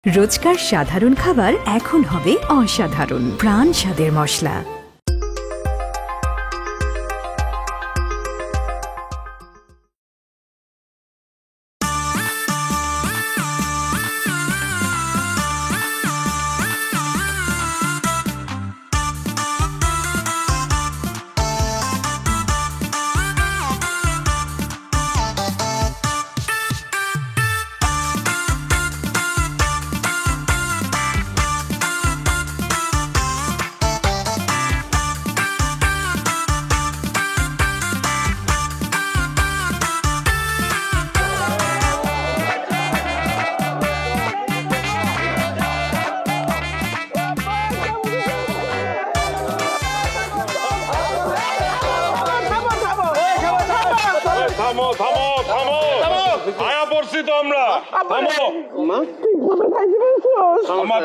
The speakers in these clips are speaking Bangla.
রোজকার সাধারণ খাবার এখন হবে অসাধারণ প্রাণ স্বাদের মশলা।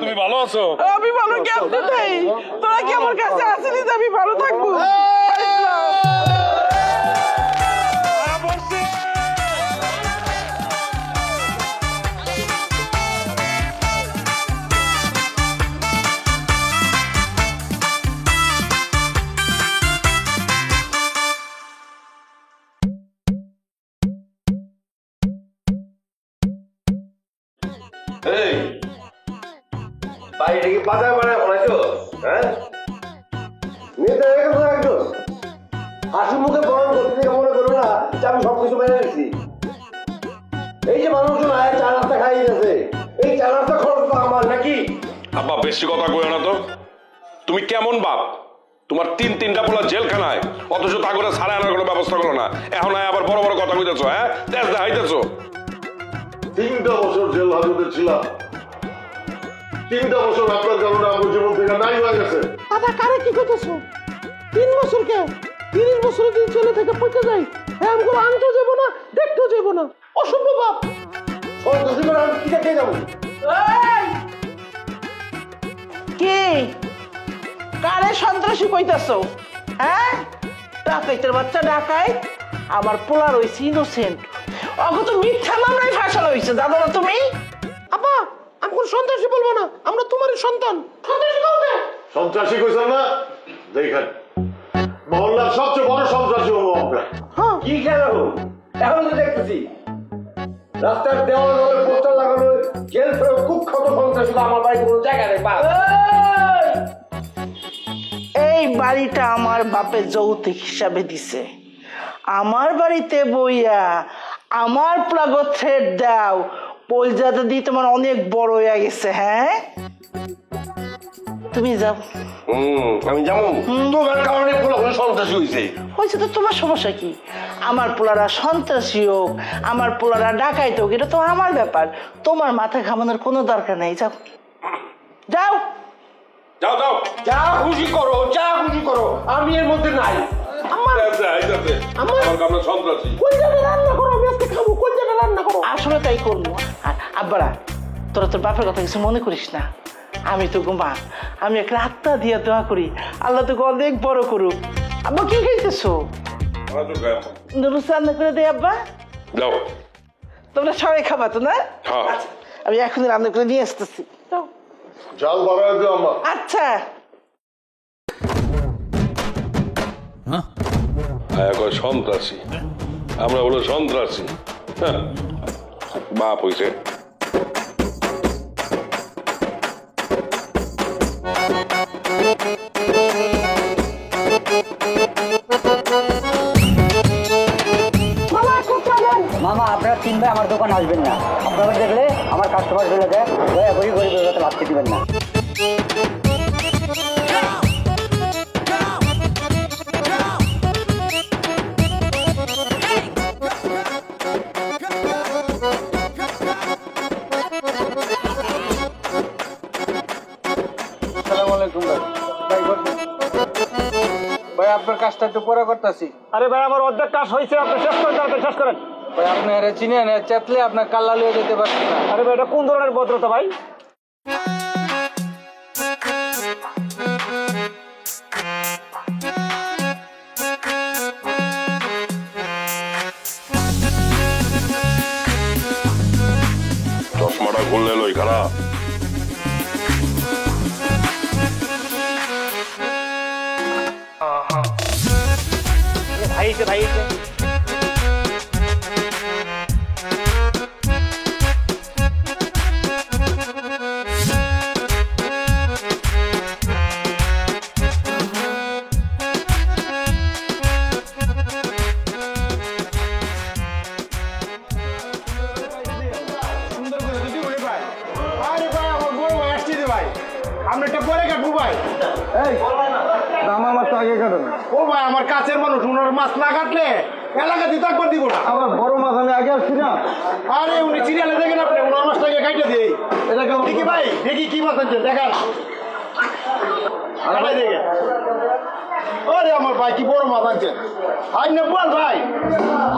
তুমি ভালো আছো? আমি ভালো কেমনে থাই? তোরা কি আমার কাছে আসিস? আমি ভালো থাকবো। বাড়িটা কি বাজার বানায় বলেছো? হ্যাঁ, মেয়েটা একদম হাসি মুখে বরণ করতে মনে করো না যে আমি সবকিছু মেনে নিচ্ছি। এই যে মানুষজন আয় চা নাস্তা খাইয়ে গেছে, এই চা নাস্তা খরচ তো আমার নাকি? আব্বা বেশি কথা কইও না তো। তুমি কেমন বাপ? তোমার তিনটা পোলা জেলখানায়, অথচ তা করে ছাড়া আনার কোনো ব্যবস্থা করো না। এখন আবার বড় বড় কথা কইতেছো। হ্যাঁ, তেজ দেখাইতেছো। 3টা বছর জেল হাজতে ছিলাম। 3টা বছর আপনার কারণে আমার জীবন থেকে নাই হয়ে গেছে। দাদা কারে কি করতেছো? 3 বছর কে? 30 বছর দিন ছেলে থেকে পড়তে যাই। হ্যাঁ, আমি কোনো আনতেও যাবো না, দেখতেও যাবো না। অসভ্য বাপ। সন্ত্রাসী করে আমি কি দেখে যাবো? কে কারে সন্ত্রাসী কইতাছো? হ্যাঁ, ডাকাইতের বাচ্চা ডাকাই। আমার পোলা রইছে ইনোসেন্ট। অগত মিথ্যা মামলায় ফাঁসানো হয়েছে, জানো না তুমি? আপা, আমি কোন সন্ত্রাসী বলবো না, আমরা তোমারই সন্তান। সন্ত্রাসী বলবে? সন্ত্রাসী কইছেন না? দেখেন, মহল্লার সবচেয়ে বড় সন্ত্রাসী হবো আমরা। কি খেয়াল রাখো? এখন তো দেখতেছি রাস্তার দেওয়াল পোস্টার লাগানো, জেল ফেরত কুখ্যাত সন্ত্রাসী আমার বাড়িতে কোনো জায়গা নেই। এই বাড়িটা আমার বাপের যৌতুক হিসাবে দিছে। আমার বাড়িতে বইয়া আমার প্লাগো থ্রেড দাও, পলজাতে দিয়ে তোমার অনেক বড় হয়ে গেছে। হ্যাঁ, তুমি যাও। আমি যাবো? তোমার কারণে সন্ত্রাসী হয়েছে। হয়েছে তো তোমার সমস্যা কি? আমার পোলারা সন্ত্রাসী হোক, আমার পোলারা ডাকাইতে হোক, এটা তো আমার ব্যাপার। তোমার মাথা ঘামানোর কোনো দরকার নেই। যাও যাও যাও যাও, যা খুশি করো, যা খুশি করো, আমি এর মধ্যে নাই। আসলে তাই করবো। আর আব্বারা, তোরা তোর বাপের কথা কিছু মনে করিস না। আমি তো মা, আমি একটা আত্মা দিয়ে দোয়া করি আল্লাহ তোকে অনেক বড় করুক। আব্বা কি খাইতেছো? নুডলস রান্না করে দে আব্বা। যাও, তোমরা সবাই খাবা তো না? হ্যাঁ, আমি এখনই রান্না করে নিয়ে আসতেছি। জাল বাড়ায় দিও আমার। আচ্ছা। সন্ত্রাসী, আমরা বলো সন্ত্রাসী। বাপ হইছে। মামা, আপনারা 3 ভাই আমার দোকান আসবেন না। আপনারা দেখলে আমার কাস্টমার চলে যায়। দয়া করে গরিবের কথা ভাবতে দিবেন না। ভাই আপনার কাজটা একটু পরে করতেছি। আরে ভাই, আমার অর্ধেক কাজ হয়েছে, আপনি শেষ করেন, তাড়াতাড়ি শেষ করেন। ভাই আপনি আরে চিনেন, চেতলে আপনার কাল্লা লিয়ে যেতে পারছেন না। আরে ভাই, এটা কোন ধরনের ভদ্রতা ভাই? চশমাটা খুললে লই খারাপ। হয়েছে ভাই এই যে। আমার মাছ আগে কাটে না। ও ভাই আমার কাছের মানুষ, উনার মাছ না কাটলে এলাকা দিতে একবার দিব না। আমার বড় মাছ আমি আগে আসছি না। আরে উনি সিরিয়ালে দেখেন আপনি, উনার মাছটাকে কাটে দিই। দেখি ভাই, দেখি কি মাছ আছে দেখান। কাটাই দেখে। আরে আমার ভাই কি বড় মাছ আছে। আই না বল ভাই,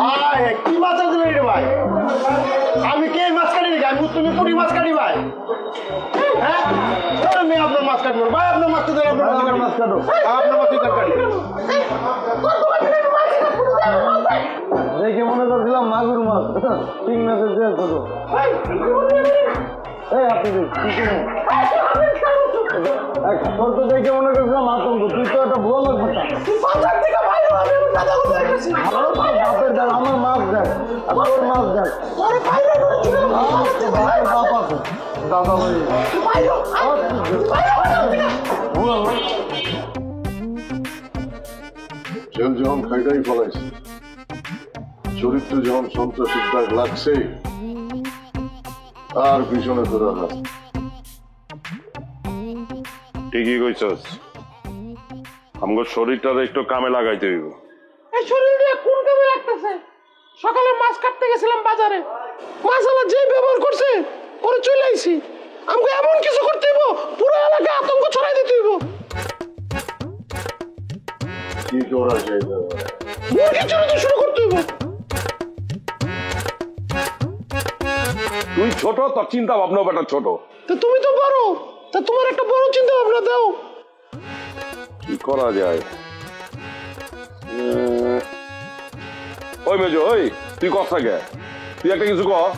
আয় কি মাছ আছে রে ভাই? আমি কে মাছ কাটি দেখি? আমি তুমি পুরি মাছ কাটি ভাই। হ্যাঁ আমি আপনার মাছ কাটবো ভাই, আপনার মাছ তো আপনার মাছ কাটো, আপনার মাছ কাটি। দেখে মনে করছিলাম মাগুর মাছ, তিন মাছের যে কত আপনি দেখে মনে করছিলাম আতঙ্ক। তুই তো একটা ভুয়া মাছ বাপের দেখ, আমার মাছ দেখ, তোর মাছ দেখ, বাপ আছে দাদা ভাই। জেল যখন খাইটাই ফলাইছে, চরিত্র যখন সন্ত্রাসীর দাগ লাগছে, আর পিছনে তোরা হাত। ঠিকই কইছস, আমগো শরীরটা একটু কামে লাগাইতে হইব। এই শরীর দিয়ে কোন কামে লাগতেছে? সকালে মাছ কাটতে গেছিলাম বাজারে, মাছওয়ালা যে ব্যবহার করছে ওরে চলে আইছি। আমাকে এমন কিছু করতে হইব, পুরো এলাকায় আতঙ্ক ছড়াই দিতে হইব। কি করা যায়? মুরগি চড়াতে শুরু করতে হইব। তুই ছোট, তোর চিন্তা ভাবনা বেটা ছোট। তা তুমি তো বড়, তা তোমার একটা বড় চিন্তা ভাবনা দাও। কি করা যায়? ওই মেজো, ওই তুই কথা গে, তুই একটা কিছু কর।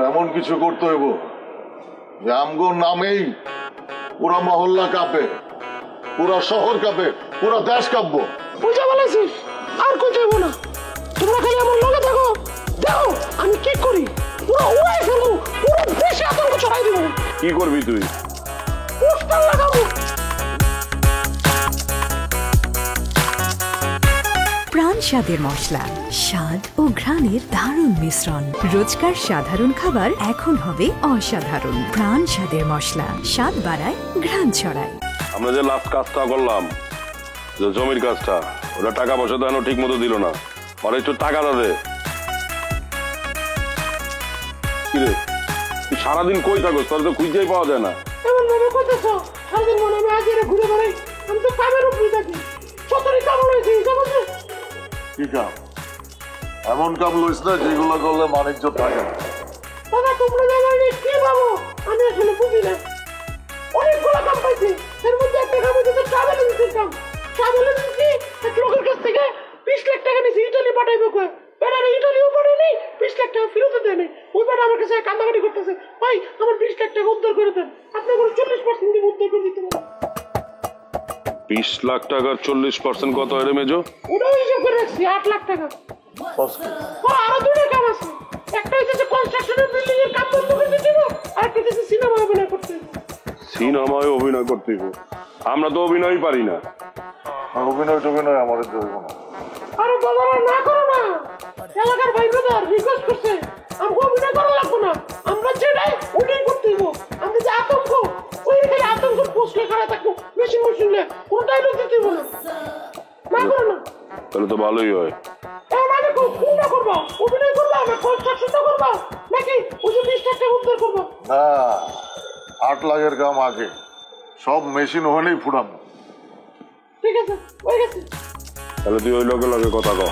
এমন কিছু করতে হইব যে আমগো নামেই পুরা মহল্লা কাঁপে, পুরা শহর কাঁপে, পুরা দেশ কাঁপবো। বুঝা বলেছিস, আর কোথায় হইব না। তোমরা খালি আমার লগে থাকো, দেখো আমি কি করি। পুরো উড়াই ফেলবো, পুরো দেশে আতঙ্ক ছড়াই দিব। কি করবি তুই? পোস্টার লাগাবো। প্রাণ স্বাদের মশলা, স্বাদ ও ঘ্রাণের দারুণ মিশ্রণ। রোজকার সাধারণ খাবার এখন হবে অসাধারণ। প্রাণ স্বাদের মশলা, স্বাদ বাড়ায়, ঘ্রাণ ছড়ায়। আমরা যে লাস্ট কাজটা করলাম, যে জমির কাজটা, ওটা টাকা পয়সা তো ঠিক মতো দিল না। আর একটু টাকা দে। কিরে তুই সারাদিন কই থাকো? তোর তো খুঁজেই পাওয়া যায় না। এমন ভাবে কইতেছ, সারাদিন মনে আমি আজকে ঘুরে বেড়াই। আমি তো কামের উপরে থাকি, সতরি কাম রয়েছে। কি কাম? এমন কাম লইস না যেগুলো করলে বাণিজ্য থাকে না। দাদা তোমরা জানালে কি ভাবো আমি আসলে বুঝি না। অনেকগুলো কাম পাইছি, এর মধ্যে একটা কাম হচ্ছে ট্রাভেল এজেন্সির কাম। ট্রাভেল এজেন্সি এক লোকের কাছ থেকে 20 লাখ টাকা নিয়েছি, ইটালি পাঠাইবে কয়। বেড়ারে ইটালিও পাঠায়নি, 20 লাখ টাকা ফেরত দেয়নি। ওই বেড়া আমার কাছে কান্দাকাটি করতেছে, ভাই আমার 20 লাখ টাকা উদ্ধার করে দেন। আপনার করে 40% দিয়ে উদ্ধার করে দিতে পারেন। 20 লাখ টাকার 40% কত হয় রে মেজো? ওটাও হিসাব করে রাখছি, 8 লাখ টাকা। আরো দুটো কাম আছে, একটা হচ্ছে কনস্ট্রাকশনের বিল্ডিং এর কাম বন্ধ করে দিতে হবে, আর একটা হচ্ছে সিনেমা অভিনয় করতে হবে। সিনেমায় অভিনয় করতে হবে? আমরা তো অভিনয়ই পারি না। অভিনয় টভিনয় আমাদের জন্য না। আরে বাবারা না করো না, এলাকার ভাই ব্রাদার রিকোয়েস্ট করছে, আমাকে অভিনয় করা লাগবে না, আমরা যেটাই ওটাই করতে হইব। আমাদের যে আতঙ্ক, ওই খালি আতঙ্ক পোস্ট লেখা থাকবো, মেশিন মেশিনে কোনো ডায়লগ দিতে হইব না। না করো না, তাহলে তো ভালোই হয়। আমি কোনটা করবো? অভিনয় করবো না কনস্ট্রাকশনটা করবো, নাকি ওই যে 20 লাখ টাকা উদ্ধার করবো? না, 8 লাখের কাম আগে, সব মেশিন ওখানেই ফুটাবো। ঠিক আছে, হয়ে গেছে। তাহলে তুই ওই লোকের লগে কথা কর।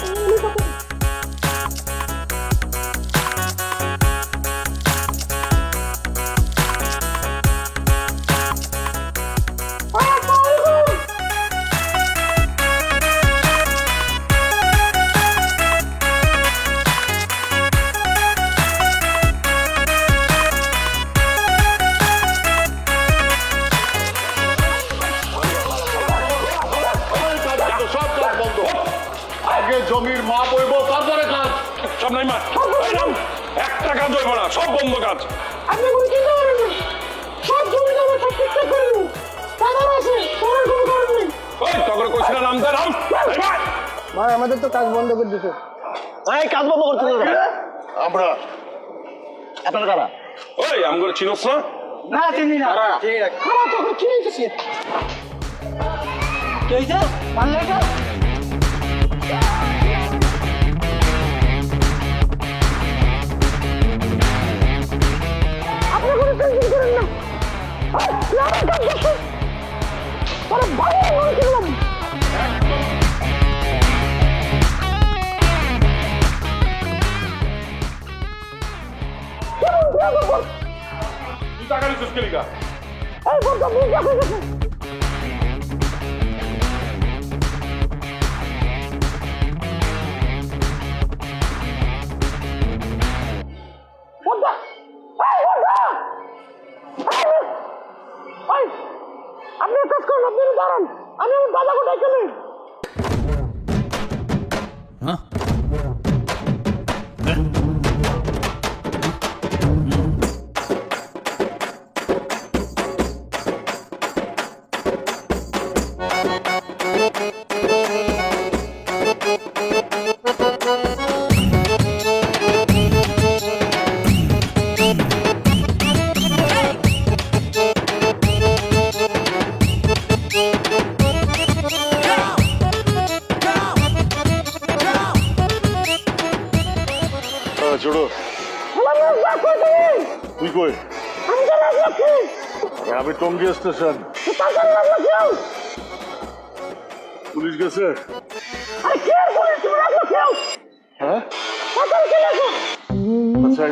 সব কাজ বন্ধ। সব নাই মা একটা কাজ হইব না, সব বন্ধ কাজ। আপনি কোনো চিন্তা করেন না, সব জমি জমা সব ঠিকঠাক করে দেবো, টাকা আছে, তোমার কোনো কারণ নেই। ওই তখন কইছি না নাম দে নাম। ভাই আমাদের তো কাজ বন্ধ করে দিছে। এই কাজ বন্ধ করতে দেবো না। আমরা আপনার কারা? ওই আম করে চিনোস না? না চিনি না খারাপ তখন কি হয়েছে? কি হয়েছে ভালো লাগে আপনি কোনো টেনশন করেন না, লাগান কাজ করছে, তোরা ভালো মনে করলাম। তুই টাকা নিছিস কে লিগা? এই বলতো বুঝা হয়ে গেছে। আপনি কাজ করুন, আপনি দাঁড়ান, আমি আমার দাদাকে ডেকে নেই। ছোট তুই কই? আমি টঙ্গিয়া স্টেশন। পুলিশ গেছে? হ্যাঁ আচ্ছা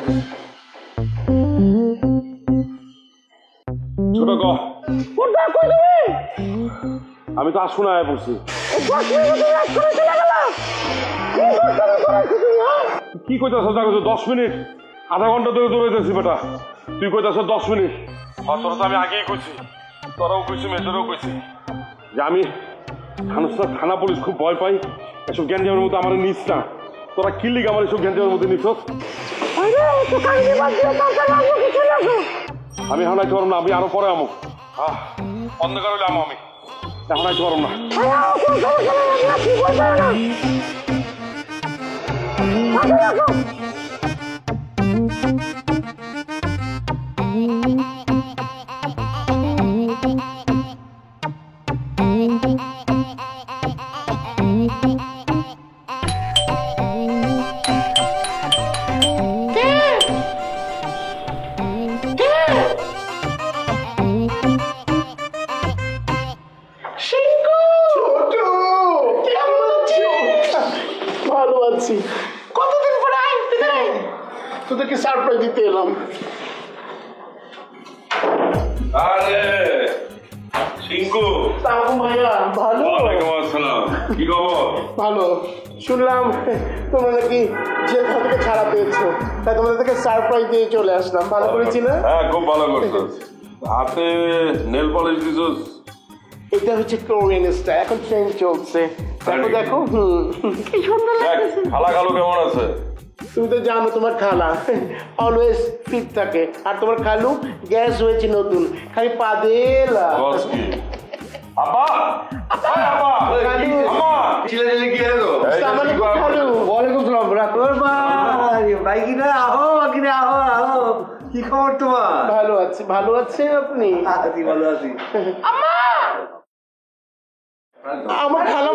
ছোট ক আমি তো আসুন আয় পড়ছি। কি কইতাছ? 10 মিনিট, আধা ঘন্টা ধরে দৌড়াইতেছি বেটা। তুই কইতাছ 10 মিনিট? তোরা তো আমি আগেই কইছি, তোরাও কইছি, মেজরও কইছি যে আমি থানা পুলিশ খুব ভয় পাই, এসব গ্যাঞ্জামের মধ্যে আমার নিস না। তোরা কি লিগ আমার এসব গ্যাঞ্জামের মধ্যে নিস? আমি এখন আইতে পারব না, আমি আরো পরে আমো। অন্ধকার হইলে আমো, আমি এখন আইতে পারব না। ভালো আছি, কতদিন পরে তোদেরকে সারপ্রাইজ দিতে এলাম। আরে সিংকু, ভাইয়া ভালো? ওয়ালাইকুম আসসালাম, কি খবর? ভালো। শুনলাম তোমরা নাকি জেল থেকে ছাড়া পেয়েছো, তাই তোমাদের থেকে সারপ্রাইজ দিয়ে চলে আসলাম। ভালো করেছি না? হ্যাঁ খুব ভালো করছিস। হাতে নেল পলিশ দিছিস? এটা হচ্ছে কোরিয়ান স্টাইল, এখন ট্রেন্ড চলছে। দেখো দেখো, কি সুন্দর লাগছে। খালা খালু কেমন আছে? তুমি তো জানো তোমার খালা অলওয়েজ ফিট থাকে, আর তোমার খালু গ্যাস হয়েছে নতুন, খালি পাদেলা। বস কি আপা? আপা আম্মা ছেলে কি হলো? খালু ওয়ালাইকুম সালাম রাখোর ভাই ভাই কিনা আহো কিনা আহো আহো কি খবর তোমার? ভালো আছে, ভালো আছে আপনি? আছি ভালো আছি। আমার খালা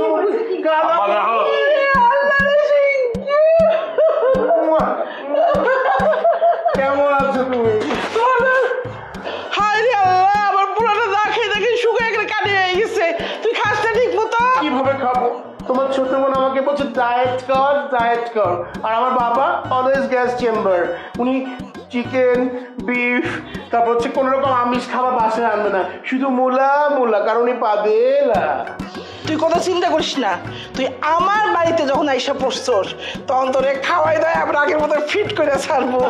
আম্মা রাখো। কেমন আছো তুমি? হায় রে আল্লাহ, আমার পুরাটা দা খেয়ে দেখে শুকিয়ে গেলে কানে হয়ে গেছে। তুই খাস না ঠিক মতো? কিভাবে খাবো? তোমার ছোট বোন আমাকে বলছে ডায়েট কর ডায়েট কর, আর আমার বাবা অলওয়েজ গ্যাস চেম্বার। উনি চিকেন বিফ তারপর হচ্ছে কোনো রকম আমিষ খাবার বাসায় আনবে না, শুধু মূলা মূলা, কারণ উনি পাদেলা। তুই কথা চিন্তা করিস না, তুই আমার বাড়িতে যখন আইসা পড়ছস তখন তোরে খাওয়াই দেয়, আমরা আগের মতো ফিট করে ছাড়বো।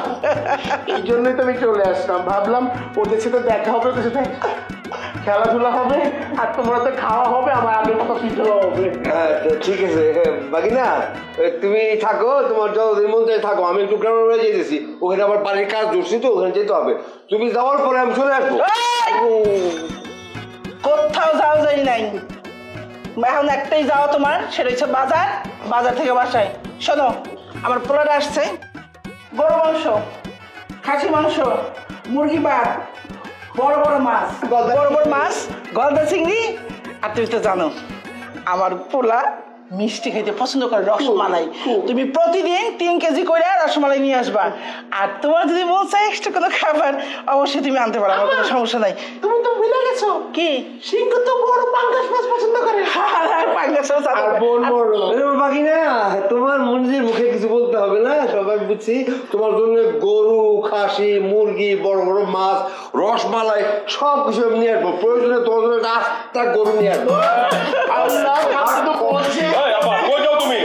এই জন্যই তো আমি চলে আসলাম, ভাবলাম ওদের সাথে দেখা হবে, ওদের সাথে খেলাধুলা হবে, আর তোমরা তো খাওয়া হবে, আমার আগের মতো পিঠে হবে। হ্যাঁ ঠিক আছে বাকি না, তুমি থাকো, তোমার যতদিন মন চাই থাকো। আমি একটু গ্রামের বাড়ি যেতেছি, ওখানে আমার বাড়ির কাজ ধরছি তো, ওখানে যেতে হবে। তুমি যাওয়ার পরে আমি চলে আসবো। কোথাও যাওয়া যায় নাই, এখন একটাই যাওয়া তোমার, সেটা হচ্ছে বাজার, বাজার থেকে বাসায়। শোনো, আমার পোলাটা আসছে, গরু মাংস, খাসি মাংস, মুরগি ভাত, বড় বড় মাছ, বড় বড় মাছ, গলদা চিংড়ি। আর তুমি তো জানো আমার পোলা মিষ্টি খাইতে পছন্দ করে, রসমালাই। তুমি প্রতিদিন 3 কেজি করে রসমালাই নিয়ে আসবা। আর তোমার যদি মন চাই এক্সট্রা কোনো খাবার, অবশ্যই তুমি আনতে পারো, আমার কোনো সমস্যা নাই। তুমি তো ভুলে গেছো কি, সিংহ তো বড় পাঙ্গাস মাছ পছন্দ করে। পাঙ্গাস মাছ আর বাকি না, তোমার মন্দির মুখে কিছু বলতে হবে না, সবাই বুঝছি। তোমার জন্য গরু, খাসি, মুরগি, বড় বড় মাছ, রসমালাই সব কিছু আমি নিয়ে আসবো। প্রয়োজনে তোমার জন্য একটা আস্তা গরু নিয়ে আসবো। আল্লাহ তো বলছে কই যাও তুমি?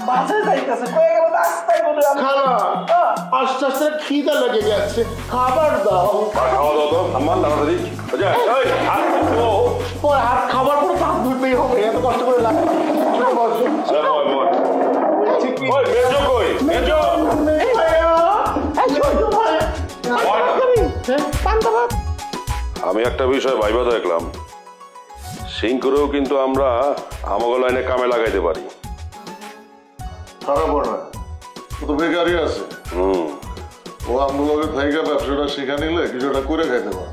বাজারে যাইতেছে, কয়ে গেল রাস্তায় বলে খালা আস্তে আস্তে খিদা লেগে যাচ্ছে, খাবার দাও। খাওয়া দাওয়া তো আমার তাড়াতাড়ি। পরে হাত খাবার পরে ভাত ধুতেই হবে, এত কষ্ট করে লাগে। আমি একটা বিষয় ভাইবা দেখলাম, সিং করেও কিন্তু আমরা আমাগো লাইনে কামে লাগাইতে পারি। খারাপ না, ও তো বেকারই আছে। ও আমগুলোকে থেকে ব্যবসাটা শিখা নিলে কিছুটা করে খাইতে পারে।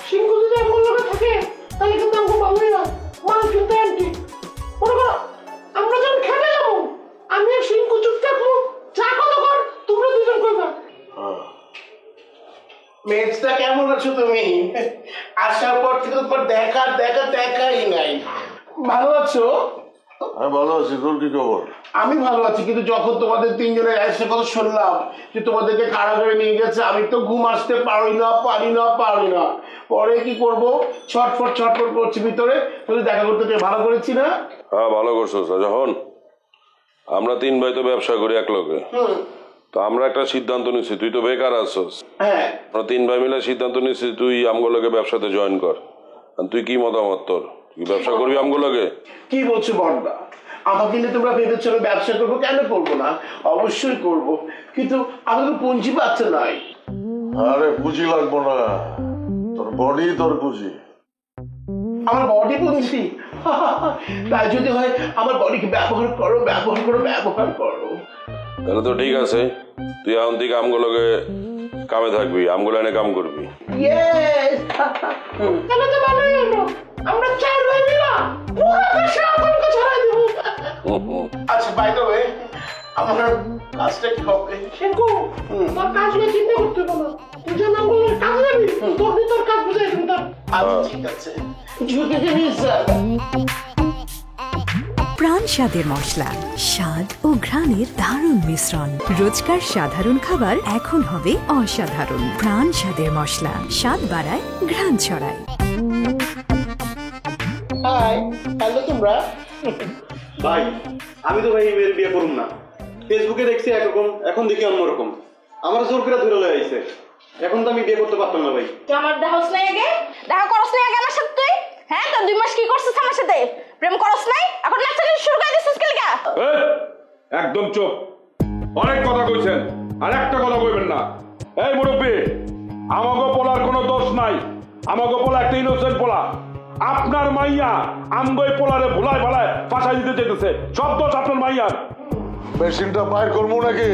সিংহ যদি আমার লগে থাকে তাহলে কিন্তু আমাকে ভালোই হয়, মাল কিনতে আনটি। মনে করো আমরা যখন খেতে যাবো, আমি আর সিংহ চুপ থাকবো, যা কথা কর তোমরা দুজন করবা। মেজটা কেমন আছো তুমি? আসার পর থেকে তোমার দেখাই নাই। ভালো আছো? আমি ভালো আছি, তোর কি খবর? আমি ভালো আছি, কিন্তু যখন তোমাদের তিনজনের এসে কথা শুনলাম যে তোমাদেরকে কারাগারে নিয়ে গেছে, আমি তো ঘুম আসতে পারি না। পরে কি করব, ছটফট করছি ভিতরে। তুমি দেখা করতে পেরে ভালো করেছি না? হ্যাঁ ভালো করছো। যখন আমরা 3 ভাই তো ব্যবসা করি এক লগে, তো আমরা একটা সিদ্ধান্ত নিচ্ছি, তুই তো বেকার আছিস, হ্যাঁ আমরা 3 ভাই মিলে সিদ্ধান্ত নিচ্ছি তুই আমগুলোকে ব্যবসাতে জয়েন কর। তুই কি মতামত তোর? তুই ব্যবসা করবি আমগুলোকে? কি বলছো বড়দা? আমাকে নিয়ে তোমরা ভেবেছো আমি ব্যবসা করবো? কেন করবো না, অবশ্যই করব, কিন্তু আমার তো পুঁজি পাচ্ছে নাই। আরে পুঁজি লাগবো না, তোর বডি তোর পুঁজি। আমার বডি পুঁজি? তাই যদি হয় আমার বডিকে ব্যবহার করো। তাহলে তো ঠিক আছে, তুই এখন থেকে আমগুলোকে কামে থাকবি, আমগুলো এনে কাম করবি। তাহলে তো ভালোই হলো, আমরা 4 ভাই মিলে পুরো দেশে আতঙ্ক ছড়াই দেব। আচ্ছা বাই দ্য ওয়ে, আমার কাজটা কি হবে? সিংহু, তোর কাজগুলো চিন্তা করতে বলো, তুই যে নামগুলোর কাজ যাবি, তোর কাজ বুঝাই শুনতাম। আচ্ছা ঠিক আছে, ঝুঁকে স্যার। প্রাণ স্বাদের মশলা, স্বাদ ও ঘ্রাণের দারুণ মিশ্রণ। রোজকার সাধারণ খাবার এখন হবে অসাধারণ। প্রাণ স্বাদের মশলা, স্বাদ বাড়ায়, ঘ্রাণ ছড়ায়। হাই, হ্যালো তোমরা। ভাই আমি তো ভাই মেয়ের বিয়ে করুম না। ফেসবুকে দেখছি একরকম, এখন দেখি অন্যরকম। আমার জোর করে ধরে লয়ে আইছে, এখন তো আমি বিয়ে করতে পারতাম না ভাই। তুই আমার দেহস নাই আগে, দেখা করস নাই আগে আমার সাথে তুই? হ্যাঁ, তো 2 মাস কি করছিস আমার সাথে? প্রেম করস নাই, এখন নাচানাচি শুরু করে দিছিস কি লাগা? একদম চুপ, অনেক কথা কইছেন, আর একটা কথা কইবেন না। এই মুরব্বী, আমাগো পোলার কোনো দোষ নাই, আমাগো পোলা একটা ইনোসেন্ট পোলা। আপনার মাইয়া আমগো পোলারে ভুলায় ভালায় ফাঁসাই দিতে চাইতেছে, সব দোষ আপনার মাইয়ার। মেশিনটা বাইর করবো নাকি?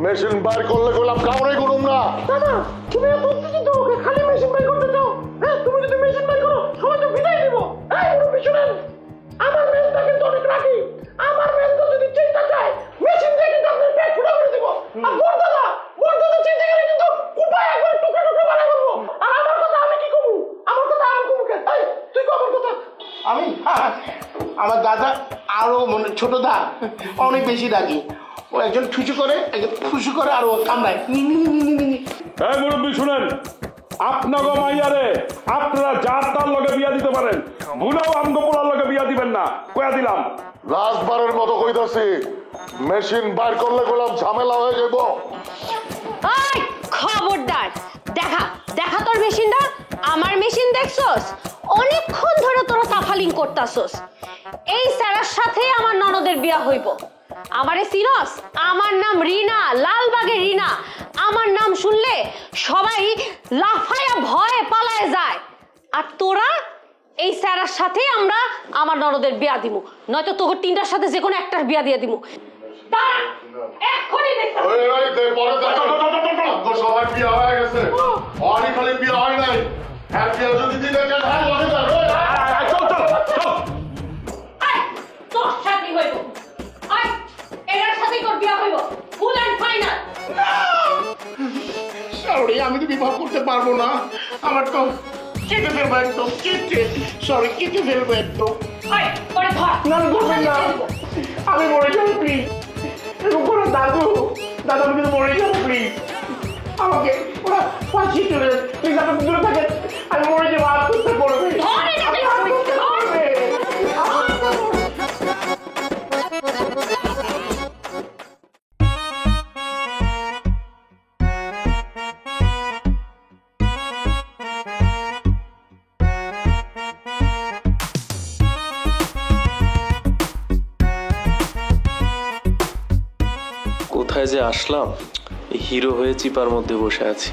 মেশিন বাইর করলে করলাম, কামড়াই করুম না। দাদা, তুমি এত উত্তেজিত ওকে খালি মেশিন বাই করতে চাও? হ্যাঁ, তুমি যদি মেশিন বাই করো সবাই তো বিদায় দিব। এই মুরব্বি শুনেন, আমার মেশিনটা কিন্তু অনেক রাখি। আমার মেশিনটা যদি চিন্তা চায়, মেশিন দিয়ে কিন্তু আপনার পেট ফুটা করে দিব। আর বড় দাদা চিন্তা করে কিন্তু উপায় একবার টুকরো বানাই করবো। আর আমার কথা আমি কি করবো? আমার কথা আমি করবো কে? এই তুই কো আমার কথা? আমি আমার দাদা আরো মানে ছোট দা অনেক বেশি রাগি। ও একজন ঠুসু করে আর ও কামড়ায়। এই মুরব্বী শুনেন, আপনাগো মাইয়ারে আপনারা যার তার লগে বিয়া দিতে পারেন, ভুলেও আমগো পোলার লগে বিয়া দিবেন না, কয়া দিলাম। লাস্টবারের মতো কইতাছি, মেশিন বাইর করলে করলাম ঝামেলা হয়ে যাবো। এই খবরদার, দেখা তোর মেশিনটা। আমার মেশিন দেখছস? অনেকক্ষণ ধরে তোরা সাফালিং করতাছস। এই স্যারের সাথে আমার ননদের বিয়া হইব। আমারে সিনস, আমার নাম রিনা, লালবাগের রিনা। আমার নাম শুনলে সবাই লাফায়া ভয়ে পালায় যায়। আর তোরা এই স্যারের সাথে আমরা আমার ননদের বিয়া দিব, নয়তো তোর তিনটার সাথে যে কোনো একটার বিয়া দিয়ে দিব। সবার বিয়ে হয়ে গেছে, অনেক খালি বিয়ে হয় নাই। হ্যাঁ বিয়ে যদি দিতে চান হ্যাঁ বলে যান। চল চল চল, তোর সাথে হইব, এর সাথে তোর বিয়া হইব, ফুল এন্ড ফাইনাল। সরি, আমি তো বিবাহ করতে পারবো না। আমার তো কেটে ফেলবো একদম, সরি কেটে ফেলবো একদম। আমি মরে যাবো প্লিজ। দাদু দাদু আমি কিন্তু মরে যাবো প্লিজ। আমাকে ওরা ফাঁসি চলে প্লিজ, আপনি দূরে থাকেন। আমি মরে যাবো, আত্মহত্যা করবে। কোথায় যে আসলাম, হিরো হয়ে চিপার মধ্যে বসে আছি।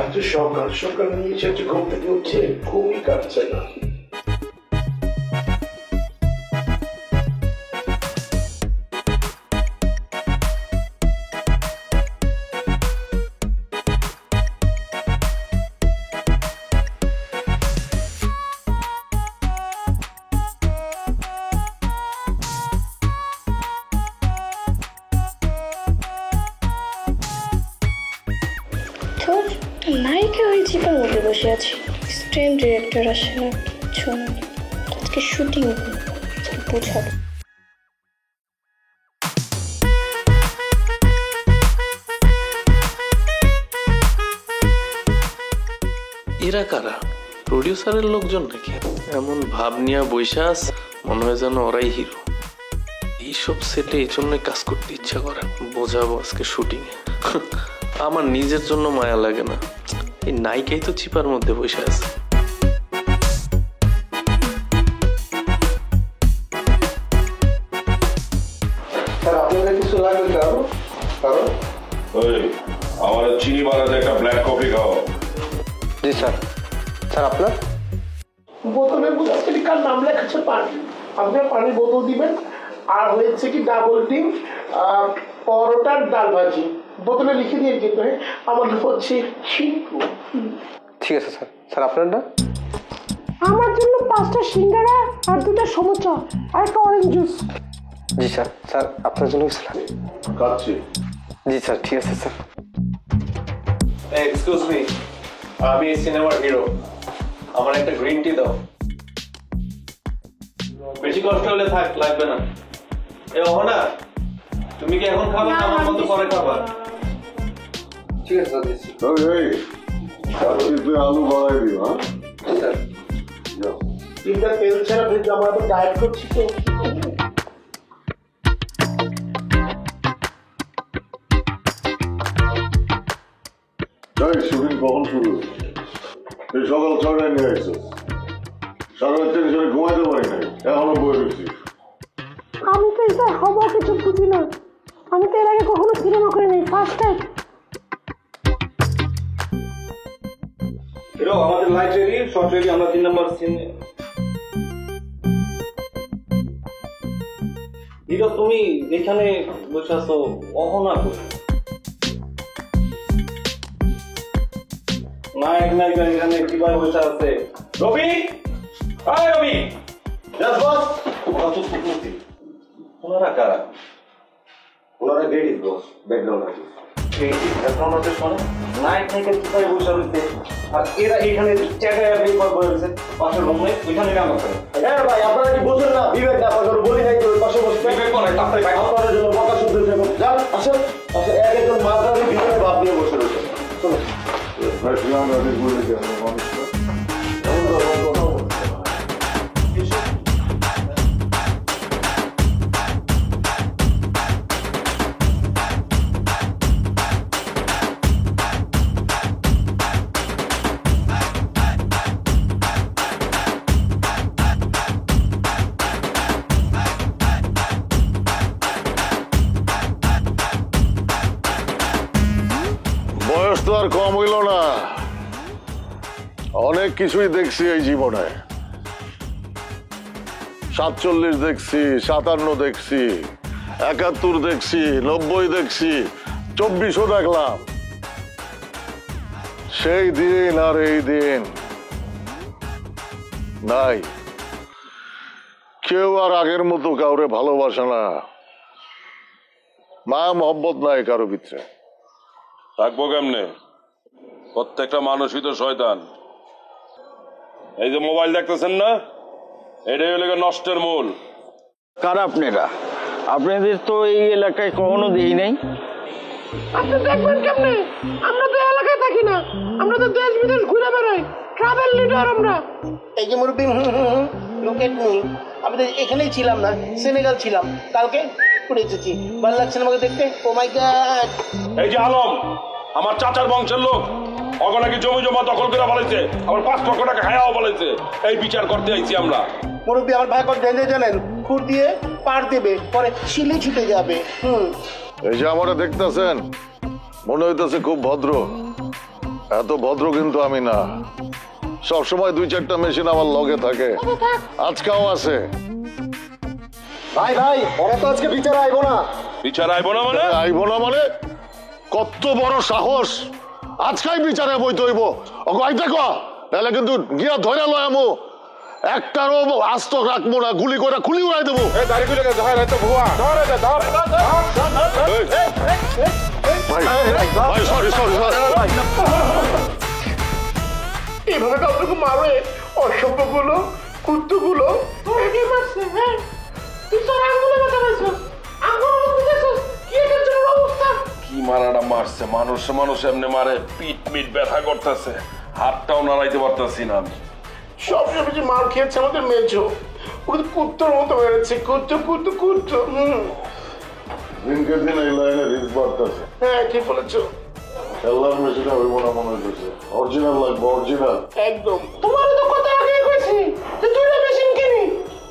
আজ সকাল সকাল নিয়ে এসেছে, ঘুম থেকে উঠছে, ঘুমই কাটছে না। নায়িকা হয়ে চিপার মধ্যে বসে আছি, স্ট্যান্ড ডিরেক্টর আসে না, কিছু না। আজকে শুটিং বোঝাবো। এরা কারা? প্রডিউসারের লোকজন নাকি? এমন ভাব নিয়ে বৈশাস, মনে হয় যেন ওরাই হিরো। এইসব সেটে এই জন্যই কাজ করতে ইচ্ছা করে। বোঝাবো আজকে শুটিং এ। আমার নিজের জন্য মায়া লাগে না, এই নায়িকাই তো চিপার মধ্যে বসে আছে। কিছু লাগবে কারণ আমার চিনি বানাতে একটা ব্ল্যাক কফি খাও। জি স্যার। স্যার আপনার বোতলের মধ্যে কার নাম লেখা আছে? পানি। আপনার পানির বোতল দিবেন। আর হয়েছে কি ডাবল ডিম, পরোটার ডাল ভাজি বোতলে লিখে দিয়ে কিন্তু। আমার হচ্ছে শিল্পু। ঠিক আছে স্যার। স্যার আপনার না? আমার জন্য 5টা সিঙ্গারা আর 2টা সমুচা আর একটা অরেঞ্জ জুস। জি স্যার। স্যার আপনার জন্য খাচ্ছি। জি স্যার, ঠিক আছে স্যার। এক্সকিউজ মি, আমি এই সিনেমার হিরো, আমার একটা গ্রিন টি দাও। বেশি কষ্ট হলে থাক, লাগবে না। এ অহনা, তুমি কি এখন খাবে না আমার মতো পরে খাবা? ঠিক আছে স্যার। তুই আলু বাড়াই দিও। হ্যাঁ স্যার। তিনটা তেল ছাড়া ভেজ, আমরা তো ডায়েট করছি তো। শুটিং কখন শুরু? এই সকাল 6টায় নিয়ে আসছো, সারা রাত টেনশনে ঘুমাইতে পারি নাই, এখনো বয়ে রয়েছি। আমি তো এটা হবো কিছু বুঝি না। আমি তো এর আগে কখনো সিনেমা করিনি, ফার্স্ট টাইম। হিরো আমাদের লাইট রেডি, শর্ট রেডি, আমরা 3 নাম্বার সিন। হিরো তুমি এখানে বসে আছো, অহনা কই? নায়ক নায়িকা এখানে কিভাবে বসে আছে? রবি, আয় রবি। জাস্ট বস। ওরা তো সুকুতি। ওনারা কারা? ওনারা লেডিস বস, ব্যাকগ্রাউন্ড আর্টিস্ট। ব্যাকগ্রাউন্ড আর্টিস্ট মানে নায়ক নায়িকা কিভাবে বসে রয়েছে, আর এরা এখানে জায়গায় বের করে রয়েছে পাশের রুমে, ওইখানে কাম করে। হ্যাঁ ভাই, আপনারা কি বোঝেন না? বিবেক না, আপনার বলি নাই তো পাশে বসতে। বিবেক করে তাড়াতাড়ি ভাই, আপনাদের জন্য বকা শুনতে যাবো। যান আসেন। আচ্ছা, একজন মাথার ভিতরে ভাব নিয়ে বসে রয়েছে। চলো ভাই ফিলাম রাজি বলে কি আমরা মানুষরা তো আর কম হইল না, অনেক কিছুই দেখছি এই জীবনে। 47 দেখছি, 57 দেখছি, 71 দেখছি, 90 দেখছি, 24ও দেখলাম। সেই দিন আর এই দিন নাই। কেউ আর আগের মতো কাউরে ভালোবাসে না, মায়া মহব্বত নাই কারো ভিতরে। থাকবো কেমনে? প্রত্যেকটা মানুষই তো শয়তান। এই যে মোবাইল দেখতেছেন না, এটাই হলো নষ্টের মূল। কার আপনারা? আপনাদের তো এই এলাকায় কখনো দেই নাই। আপনি দেখবেন কেমনে? আমরা তো এলাকায় থাকি না, আমরা তো দেশ বিদেশ ঘুরে বেড়াই, ট্রাভেল লিডার আমরা। এই যে মুরব্বী, লুক এট মি, আমি তো এখানেই ছিলাম না, সেনেগাল ছিলাম, কালকে ঘুরে এসেছি। ভালো লাগছে না আমাকে দেখতে? ও মাই গড! এই যে আলম, আমার চাচার বংশের লোক, অগো নাকি জমি জমা দখল করে ফেলেছে, আবার 5 লক্ষ টাকা হায়াও ফেলেছে। এই বিচার করতে আইছি আমরা। মুরব্বী, আমার ভাই কত জানেন? খুর দিয়ে পার দেবে, পরে শিলে ছুটে যাবে। এই যে আমরা দেখতেছেন, মনে হইতেছে খুব ভদ্র। এত ভদ্র কিন্তু আমি না। সবসময় 2-4টা মেশিন আমার লগে থাকে, আজকাও আছে। ভাই ভাই, ওরা তো আজকে বিচার আইবো না। বিচার আইবো না মানে? আইবো না মানে? কত বড় সাহস! আজকাই বিচারে বইতে হইব। আইতে ক, তাহলে কিন্তু গিয়া ধরে লয় আমু, একটারও আস্ত রাখবো না, গুলি করে খুলি উড়াই দেবো। এভাবে কাউকে মারে? অসভ্য গুলো, কুত্তু গুলো। কি মারাটা মারছে! মানুষ এমনি মারে, পিট মিট ব্যথা করতেছে, হাতটাও নাড়াইতে পারতাছি না আমি। সবসময় যে মার খেয়েছে আমাদের মেজো, ওকে কুত্তর মতো মেরেছে, কুত্তু কুত্তু কুত্তু। দিনকে দিন এই লাইনে রিস্ক বাড়তেছে। হ্যাঁ, ঠিক বলেছো। খেলার মেশিন হইব না মনে হইতেছে, অরিজিনাল লাগবে, অরিজিনাল। একদম। তোমার তো কথা আগে কইছি যে 2টা মেশিন কিনি,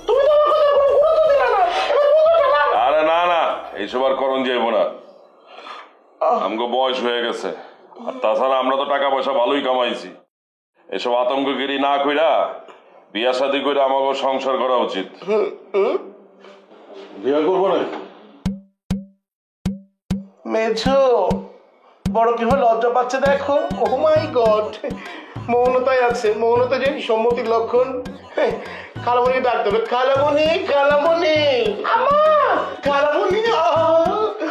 তুমি তো আমার কথা কোনো গুরুত্ব দিলা না। এবার বুঝো না। আরে না না, এইসব আর করণ যাইব না, আমগো বয়স হয়ে গেছে। আর তাছাড়া আমরা তো টাকা পয়সা ভালোই কামাইছি। এসব আতঙ্কগিরি না কইরা বিয়া শাদী করে আমাকে সংসার করা উচিত। বিয়া করবো না মেঝো, বড় কি হলো, লজ্জা পাচ্ছে দেখো। ও মাই গড, মৌনতায় আছে, মৌনতা যে সম্মতির লক্ষণ। খালামণি ডাক দেবে, খালামণি, খালামণি, আমা, খালামণি,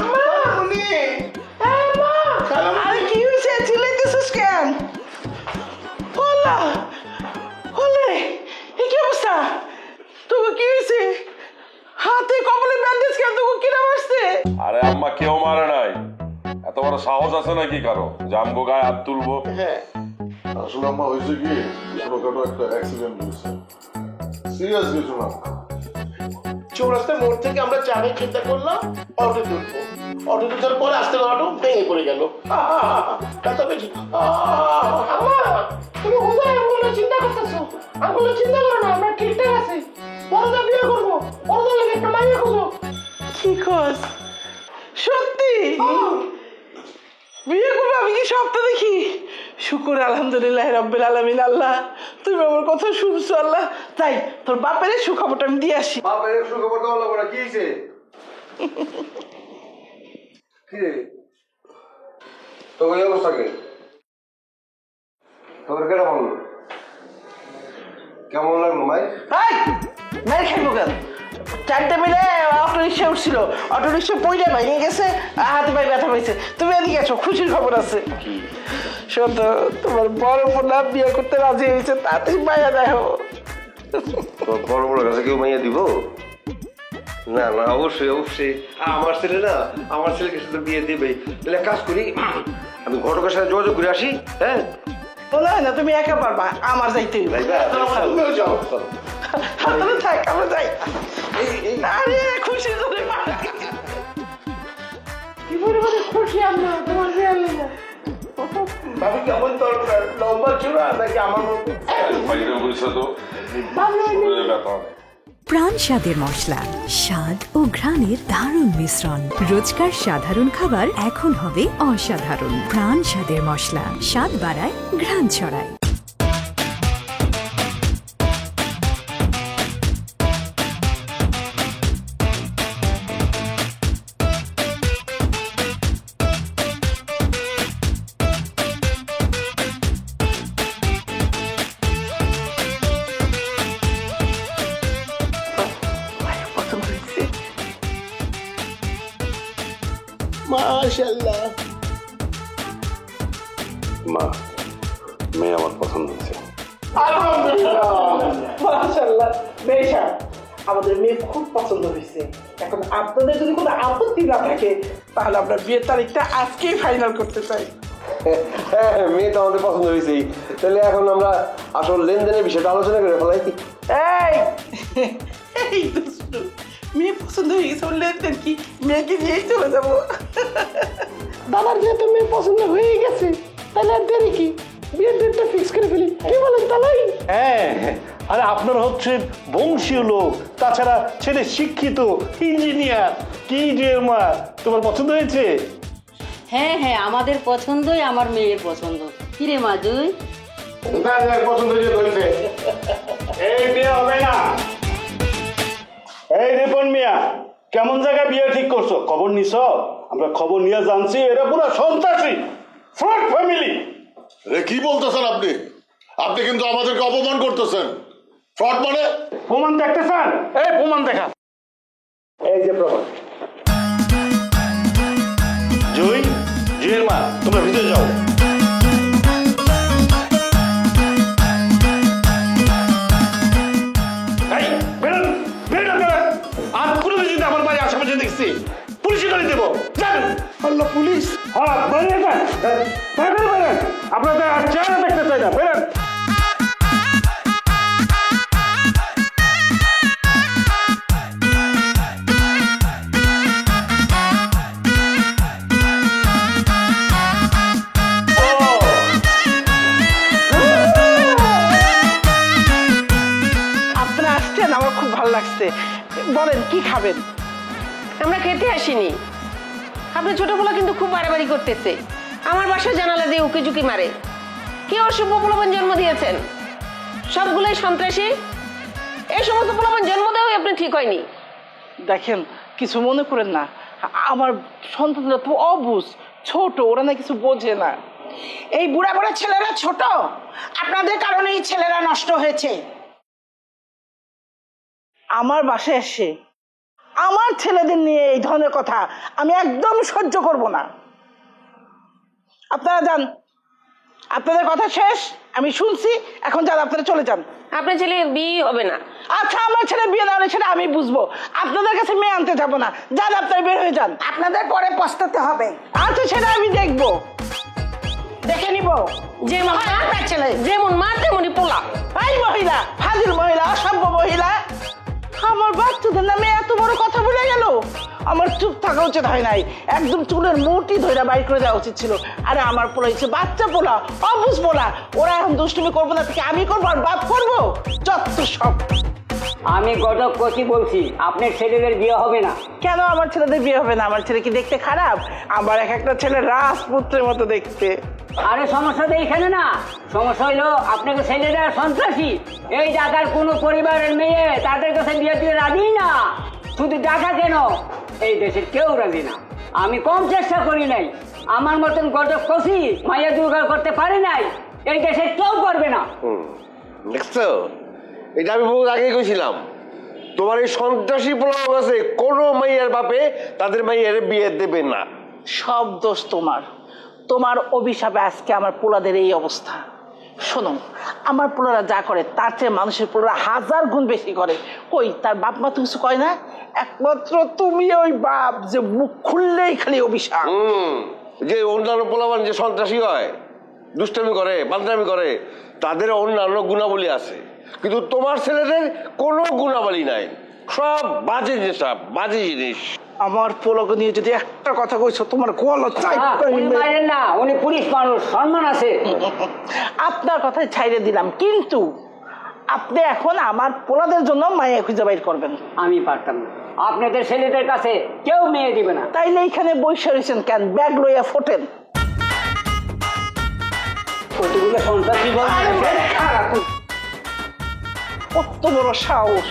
খালামণি, আরে কি হয়েছে? চিল্লাইতেছিস কেন? হোলা হোলে, এই কি অবস্থা? তোকে কি হয়েছে? হাতে কপালে ব্যান্ডেজ কেন? তোকে কিনা মারছে? আরে আম্মা, কেউ মারে নাই। এত বড় সাহস আছে নাকি কারো যে আমগো গায়ে হাত তুলবো? হ্যাঁ, আসলে আম্মা হয়েছে কি, ছোটখাটো একটা অ্যাক্সিডেন্ট হয়েছে, সিরিয়াস কিছু না। চৌরাস্তার মোড় থেকে আমরা চাবে চিন্তা করলাম অটো তুলবো, অটো তোলার পরে আস্তে অটো ভেঙে পড়ে গেল। তুমি কোথায় আঙ্গুলো চিন্তা করতেছো? আঙ্গুলো চিন্তা করো না, আমরা ঠিকঠাক আছি। বড়দা বিয়ে করবো, বড়দা লাগে একটা মাইয়া খুঁজো। কি কস? সত্যি বিয়ে করবো? আমি কি স্বপ্ন দেখি? শুকুর আলহামদুলিল্লাহ রাব্বিল আলামিন। আল্লাহ, তুমি আমার কথা শুনছো। আল্লাহ, তাই তোর বাপের সুখবরটা আমি দিয়ে আসি। বাপের সুখবর তো হলো না, কি হইছে? কি রে তো এই অবস্থা কে? তোর কেটা বললো? কেমন লাগলো ভাই? মেরে খাইবো কেন? 4টে মিলে অটো রিক্সা উঠছিল, অটো রিক্সা পইলে ভেঙে গেছে, হাতে পায়ে ব্যথা পাইছে। তুমি এদিকে আছো, খুশির খবর আছে। শোন, তোমার বড় বোনা বিয়ে করতে রাজি হয়েছে, তাড়াতাড়ি মাইয়া দেখো। তোর বড় বড় কাছে কেউ মাইয়া দিব? না না, অবশ্যই অবশ্যই। আমার ছেলে না, আমার ছেলেকে সাথে বিয়ে দিবে। তাহলে কাজ করি, আমি ঘটকের সাথে যোগাযোগ করে আসি। হ্যাঁ, বলা হয় না তুমি একা পারবা, আমার যাইতে হইবে। তুমিও যাও, তুমি থাক, আমরা যাই। আরে খুশি তোরে কি পরিমাণে খুশি আমরা তোমার বিয়ে লেগে। ভাবি কেমন দরকার, লম্বা চূড়া নাকি আমার মতো? বাইরে বলছে তো ভালো ব্যথা প্রাণ স্বাদের মশলা, স্বাদ ও ঘ্রাণের দারুণ মিশ্রণ। রোজকার সাধারণ খাবার এখন হবে অসাধারণ। প্রাণ স্বাদের মশলা, স্বাদ বাড়ায়, ঘ্রাণ ছড়ায়। মাশাআল্লাহ। মা, মেয়ে আমার পছন্দ হয়েছে। আলহামদুলিল্লাহ, মাশাআল্লাহ। বেশা, আমাদের মেয়ে খুব পছন্দ হয়েছে। এখন আপনাদের যদি কোনো আপত্তি না থাকে তাহলে আমরা বিয়ের তারিখটা আজকেই ফাইনাল করতে চাই। মেয়ে তো আমাদের পছন্দ হয়েছেই, তাহলে এখন আমরা আসল লেনদেনের বিষয়টা আলোচনা করে ফেলাই। এই দুষ্টু, মেয়ে পছন্দ হয়ে গেছে, লেনদেন কি? মেয়েকে নিয়েই চলে যাবো। দাদার যেহেতু মেয়ে পছন্দ হয়ে গেছে তাহলে আর দেরি কি, বিয়ের ডেটটা ফিক্স করে ফেলি। কি বলেন তালাই? হ্যাঁ, আরে আপনারা হচ্ছেন বংশীয় লোক, তাছাড়া ছেলে শিক্ষিত ইঞ্জিনিয়ার। কি যে মা, তোমার পছন্দ হয়েছে? হ্যাঁ হ্যাঁ, আমাদের পছন্দই আমার মেয়ের পছন্দ। কিরে মাজুই? পছন্দ হয়েছে। এই বিয়ে হবে না। এই রিপন মিয়া, কেমন জায়গায় বিয়ে ঠিক করছো? খবর নিছ? আমরা খবর নিয়ে জানছি এরা পুরো সন্ত্রাসী, ফ্রড ফ্যামিলি। কি বলতেছেন আপনি? আপনি কিন্তু আমাদেরকে অপমান করতেছেন। ফ্রড মানে? প্রমাণ দেখতেছেন? এই প্রমাণ দেখা। এই যে প্রমাণ। জুই, জুয়ের মা, তোমরা ভিতরে যাও। এই বেরোন, বেরোন, বেরোন। আর কোনো দিন যদি আমার বাড়ি আশেপাশে দেখছি পুলিশে করে দেবো। যান। আল্লাহ, পুলিশ? হ্যাঁ, বেরিয়ে যান। বেরোন, বেরোন। আপনাদের আর চেহারা দেখতে চাই না, বেরোন। বলেন কি খাবেন? আমরা খেতে আসিনি, আপনার ছোটগুলো কিন্তু খুব বাড়াবাড়ি করতেছে। আমার বাসায় জানালা দিয়ে উকি ঝুঁকি মারে। কি অশুভ পোলাপান জন্ম দিয়েছেন? সবগুলোই সন্ত্রাসী। এই সমস্ত পোলাপান জন্ম দেওয়াই আপনি ঠিক হয়নি। দেখেন, কিছু মনে করেন না, আমার সন্তানরা তো অবুঝ, ছোট, ওরা না কিছু বোঝে না। এই বুড়া বুড়া ছেলেরা ছোট, আপনাদের কারণে এই ছেলেরা নষ্ট হয়েছে। আমার বাসায় এসে আমার ছেলেদের নিয়ে এই ধরনের কথা আমি একদম সহ্য করব না। আপনারা যান, আপনাদের কথা শেষ, আমি শুনছি, এখন যান, আপনারা চলে যান। আপনার ছেলে বিয়ে হবে না। আচ্ছা, আমার ছেলে বিয়ে না হলে সেটা আমি বুঝবো, আপনাদের কাছে মেয়ে আনতে যাবো না। যান, আপনারা বের হয়ে যান, আপনাদের পরে পস্তাতে হবে। আচ্ছা, সেটা আমি দেখবো, দেখে নিব। যেমন ছেলে যেমন মা তেমনই পোলা। এই মহিলা, ফাজিল মহিলা, অসভ্য মহিলা, আমার বাচ্চাদের নামে এত বড় কথা বলে গেল। আমার চুপ থাকা উচিত হয় নাই, একদম চুলের মুঠি ধরে বাইর করে দেওয়া উচিত ছিল। আরে আমার পোলা হচ্ছে বাচ্চা পোলা, অবুঝ পোলা, ওরা এখন দুষ্টুমি করবো না, থেকে আমি করবো আর বাপ করবো? যত সব। আমি গজব কচি বলছি, আপনার ছেলেদের বিয়ে হবে না। কেন আমার ছেলেদের বিয়ে হবে না? আমার ছেলে কি দেখতে খারাপ? আমার এক একটা ছেলে রাজপুত্রের মতো দেখতে। আরে সমস্যা তো এইখানে না, সমস্যা হইলো আপনাকে ছেলেরা সন্ত্রাসী। এই ঢাকার কোনো পরিবারের মেয়ে তাদের কাছে বিয়ে দিতে রাজি না। শুধু ঢাকা কেন, এই দেশের কেউ রাজি না। আমি কম চেষ্টা করি নাই, আমার মতন গজব কচি মাইয়া জোগাড় করতে পারি নাই, এই দেশের কেউ করবে না। দেখছো, এটা আমি বহুত আগেই কইছিলাম। তোমার এই সন্ত্রাসী পোলাও আছে, কোনো মাইয়ার বাপে তাদের মাইয়ার বিয়ে দেবে না। সব দোষ তোমার, তোমার অভিশাপে আজকে আমার পোলাদের এই অবস্থা। শোনো, আমার পোলারা যা করে তার চেয়ে মানুষের পোলারা 1000 গুণ বেশি করে। কই তার বাপ মা তো কিছু কয় না? একমাত্র তুমি ওই বাপ, যে মুখ খুললেই খালি অভিশাপ। যে অন্যান্য পোলাবান যে সন্ত্রাসী হয়, দুষ্টামি করে, বান্দরামি করে, তাদের অন্যান্য গুণাবলী আছে, কিন্তু তোমার ছেলেদের কোনো গুণাবলী নাই, সব বাজে জিনিস, বাজে জিনিস। আমার পোলাকে নিয়ে যদি একটা কথা কইছো তোমার গলা না, উনি পুলিশ মানুষ, সম্মান আছে। আপনার কথাই ছাইড়ে দিলাম, কিন্তু আপনি এখন আমার পোলাদের জন্য মায়া খুঁজে বাইর করবেন। আমি পারতাম না, আপনাদের ছেলেদের কাছে কেউ মেয়ে দিবে না। তাইলে এইখানে বসে রয়েছেন কেন? ব্যাগ লইয়া ফোটেন। কতগুলো সন্ত্রাসী কত বড় সাহস!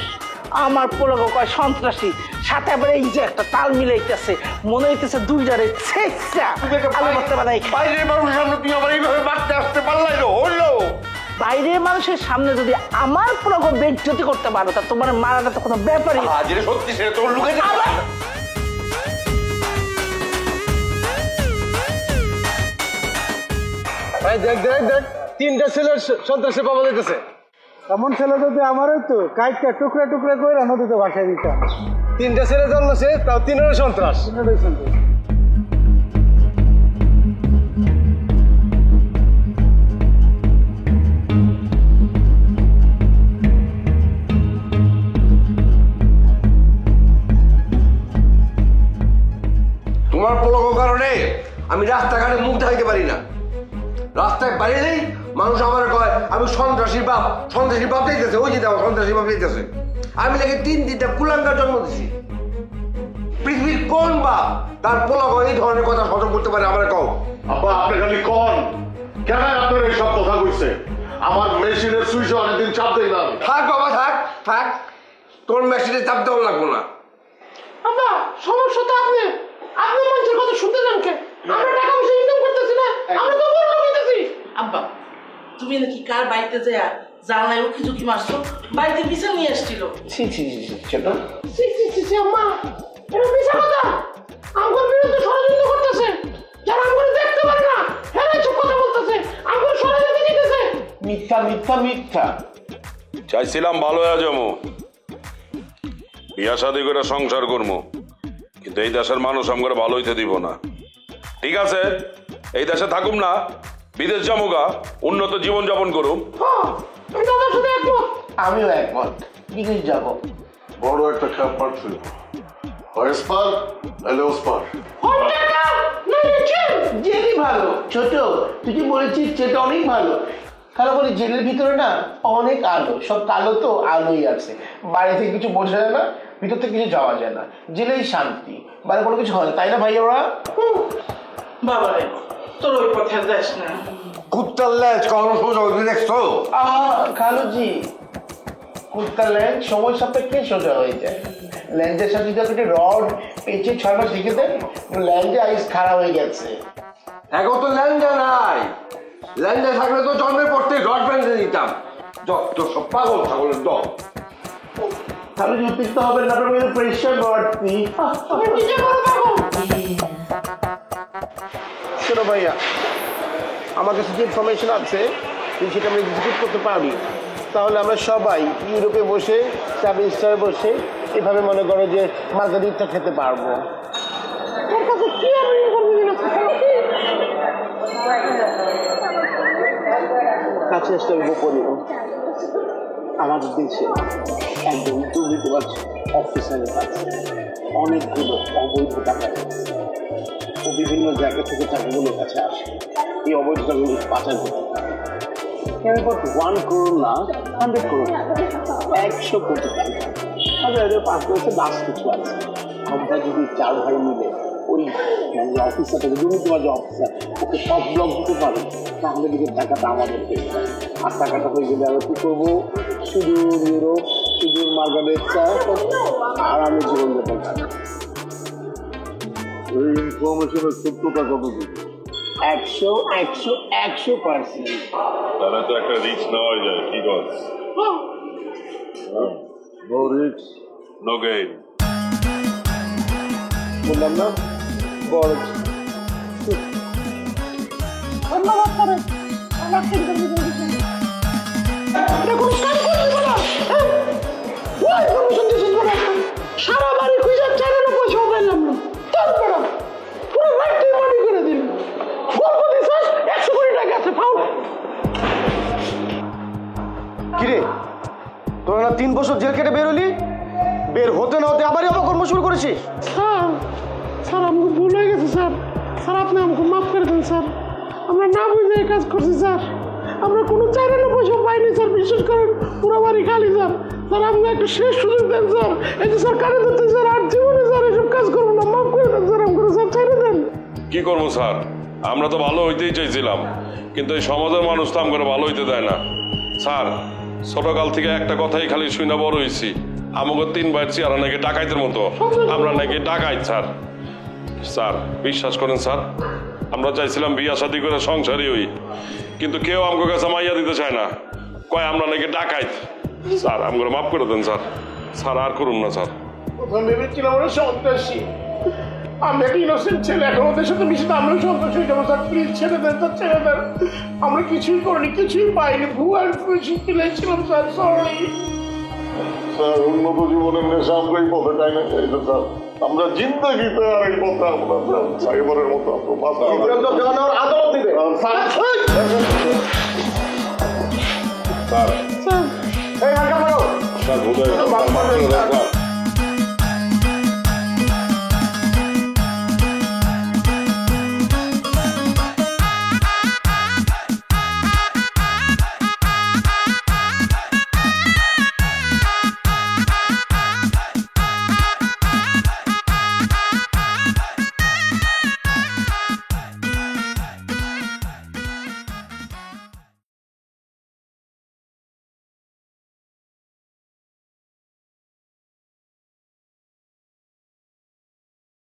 আমার পোলাগো কয় সন্ত্রাসী, সাথে আবার এই যে একটা তাল মিলাইতেছে, মনে হইতেছে দুইটারে আলু ভর্তা বানাই। বাইরের মানুষের সামনে তুই আবার এইভাবে মারতে আসতে পারলাই না, হইলো? বাইরের মানুষের সামনে যদি আমার পোলাগো বেইজ্জতি করতে পারো, তা তোমার মারাটা তো কোনো ব্যাপারই না। যেটা সত্যি সেটা তোর লুকে ভাই দেখ দেখ দেখ, 3টা ছেলের সন্ত্রাসে পাওয়া যাইতেছে। এমন ছেলে যদি আমারও তো কাইটটা টুকরা টুকরা করে নদীতে ভাসাই দিতাম। 3টা ছেলে জন্মছে, তাও 3এরও সন্ত্রাস। তোমার পোলাগোর কারণে আমি রাস্তাঘাটে মুখ দেখাইতে পারি না। রাস্তায় বাইরেই মানুষ আমার কয় আমি সন্ত্রাসীর বাপ, সন্ত্রাসীর বাপ দিতেছে, ওই যে দেখো সন্ত্রাসী বাপ দিতেছে। আমি তাকে 3 কুলাঙ্গার জন্ম দিছি। পৃথিবীর কোন বাপ তার পোলাগো এই ধরনের কথা সহ্য করতে পারে? আমার কও। আব্বা আপনি খালি কোন কেন আপনার এইসব কথা কইছে? আমার মেশিনের সুইচে অনেকদিন চাপ দেই না। থাক বাবা থাক থাক, তোর মেশিনে চাপ দেওয়া লাগবো না। আব্বা সমস্যা তো আপনি মানুষের কথা শুনতে যান কে? আমরা টাকা পয়সা ইনকাম করতেছি না, আমরা তো বড় লোক হইতেছি। আব্বা তুমি নাকি কার বাড়িতে যায় জানলায় উকি ঝুঁকি মারছো? বাড়িতে বিছানা নিয়ে আসছিল। ছি ছি ছি সেটা ছি আম্মা, এটা মিছা কথা। আমার বিরুদ্ধে ষড়যন্ত্র করতেছে, যারা আমার দেখতে পারে না হ্যাঁ চুপ কথা বলতেছে, আমার ষড়যন্ত্র দিতেছে। মিথ্যা মিথ্যা মিথ্যা। চাইছিলাম ভালো হয়ে যাবো, বিয়া শাদী করে সংসার করবো, কিন্তু এই দেশের মানুষ আমার ভালো হইতে দিব না। ঠিক আছে, এই দেশে থাকুম না, বিদেশ যাবো, উন্নত জীবন যাপন করুম। আমিও একমত, বিদেশ যাব। বড় একটা খ্যাপ পাচ্ছিল, হরেসপার নাহলে ওসপার। জেলই ভালো। ছোট তুই কি বলেছিস সেটা অনেক ভালো। কারণ বলি জেলের ভিতরে না অনেক আলো, সব কালো তো আলোই আছে। বাড়ি থেকে কিছু বোঝা যায় না, ভিতর থেকে কিছু যাওয়া যায় না, জেলেই শান্তি, বাইরে কোনো কিছু হয় না, তাই না ভাই? ওরা বাবা রে তোর ওই পথে যাস না। কুত্তার ল্যাজ কখনো সোজা হইতে দেখছো? খালুজি, কুত্তার ল্যাজ সময় সাপেক্ষে সোজা হয়ে যায়। ল্যান্ডের সাথে যদি রড পেঁচে 6 মাস রেখে দেন, ল্যান্ডে আইস খারাপ হয়ে গেছে। এখন তো ল্যান্ডে নাই, ল্যান্ডে থাকলে তো জন্মের পর থেকে রড বেঁধে দিতাম। যত সব পাগল ছাগলের দল। তাহলে উত্তেজিত হবে না, আপনার প্রেশার বাড়তি। শোনো ভাইয়া, আমার কাছে যে ইনফরমেশন আছে তুমি সেটা আমরা এক্সিকিউট করতে পারি, তাহলে আমরা সবাই ইউরোপে বসে চাবি স্টারে বসে এভাবে মনে করো যে মার্গারিটা খেতে পারবো। কাছে আসতে হবে গোপনীয়। আমাদের দেশে একদম দুর্নীতিবাজ অফিসারের কাছে অনেকগুলো অবৈধ টাকা ও বিভিন্ন জায়গা থেকে টাকাগুলোর কাছে আসে। এই অবৈধ টাকাগুলো পাচার করতে থাকে। 1 crore না, 100 crore, 100 কোটি টাকা। তাদের 5 বছর দাস কিছু আছে। আমরা যদি 4 ভাই মিলে ওই অফিসারটাকে, দুর্নীতিবাজ অফিসার, ওকে সব ব্লক দিতে পারি, তাহলে দিকে টাকাটা আমাদের পেয়ে যাবে। আর টাকাটা হয়ে গেলে আমরা কী করবো? শুধু ইউরোপ, শুধু মার্গারেট চা আর আমি জীবনযাপন থাকি। এই ইনফরমেশনের সত্যতা কত দিন? 100%। তাহলে তো একটা রিস্ক নেওয়া যায়। কি কর? No risk no gain. বললাম না বড় ধন্যবাদ করে আমার সারা বাড়ি খুঁজে চালানো পয়সা পাইলাম না, তারপর পুরো বাড়িতে মানি করে দিল। গল্প দিছাস 100 কোটি টাকা আছে ফাউল। কিরে তোরা না 3 বছর জেল কেটে বের হলি, বের হতে না হতে আবারই অপকর্ম শুরু করেছিস? স্যার আমাকে ভুল হয়ে গেছে স্যার, স্যার আপনি আমাকে মাফ করে দেন স্যার, আমরা না বুঝে এই কাজ করছি স্যার। আমরা কোনো চাইরানো পয়সা পাইনি স্যার, বিশ্বাস করেন পুরো বাড়ি খালি স্যার। স্যার আমাকে একটা শেষ সুযোগ দেন স্যার, এই যে স্যার কানে ধরতে স্যার, আর জীবনে স্যার এসব কাজ করবো না, মাফ করে দেন স্যার, আমাকে স্যার ছেড়ে দেন। কি করবো স্যার, আমরা তো ভালো হইতেই চাইছিলাম, কিন্তু এই সমাজের মানুষ তো আমাকে ভালো হইতে দেয় না স্যার। ছোটকাল থেকে একটা কথাই খালি শুনে বড় হয়েছি, আমাকে 3 ভাইয়ের চেহারা নাকি ডাকাইতের মতো, আমরা নাকি ডাকাইত স্যার। স্যার বিশ্বাস করেন স্যার, আমরা চাইছিলাম বিয়া শাদী করে সংসারই হই, কিন্তু কেউ আমাকে কাছে মাইয়া দিতে চায় না, কয় আমরা নাকি ডাকাইত। স্যার আমাকে মাফ করে দেন স্যার, স্যার আর করুন না স্যার। প্রথম ভেবেছিলাম ওরা সন্ত্রাসী, আমি একটা ইনোসেন্ট ছেলে, এখন ওদের সাথে মিশে আমিও সন্ত্রাসী হয়ে যাবো স্যার, প্লিজ ছেড়ে দেন স্যার, ছেড়ে দেন। আমরা কিছুই করিনি, কিছুই পাইনি, ভুয়ার খুশি কিনেছিলাম স্যার, সরি স্যার। উন্নত জীবনের নেশা আমরা এই পথে টাই না চাইতে স্যার, আমরা জিন্দগিতে আর এই পথে আমরা স্যার এবারের মতো আদালত দিবে স্যার। স্যার স্যার বোধহয়